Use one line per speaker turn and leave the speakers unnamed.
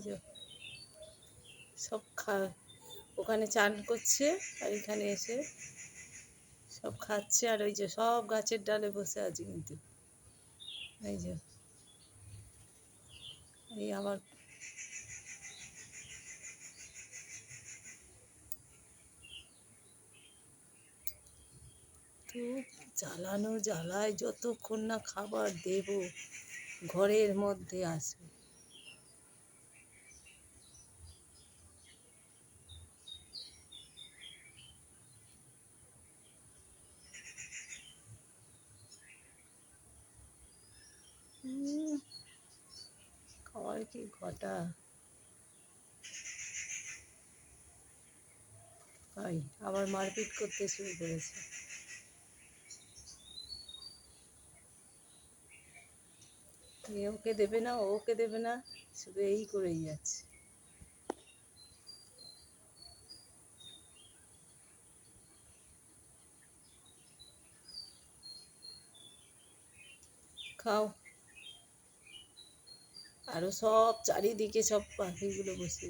যে সব ওখানে চান করছে আর এখানে এসে সব খাচ্ছে। আর ওই যে সব গাছের ডালে বসে আছে কিন্তু এই যে এই আমার তো জ্বালানো জ্বালায় যতক্ষণ না খাবার দেব ঘরের মধ্যে আসবে। খাওয়ার কি ঘটা ভাই, আবার মারপিট করতে শুরু করেছে। ওকে দেবে না, ওকে দেবে না, শুধু এই করেই যাচ্ছে। খাও। আরো সব চারিদিকে সব পাখিগুলো বসে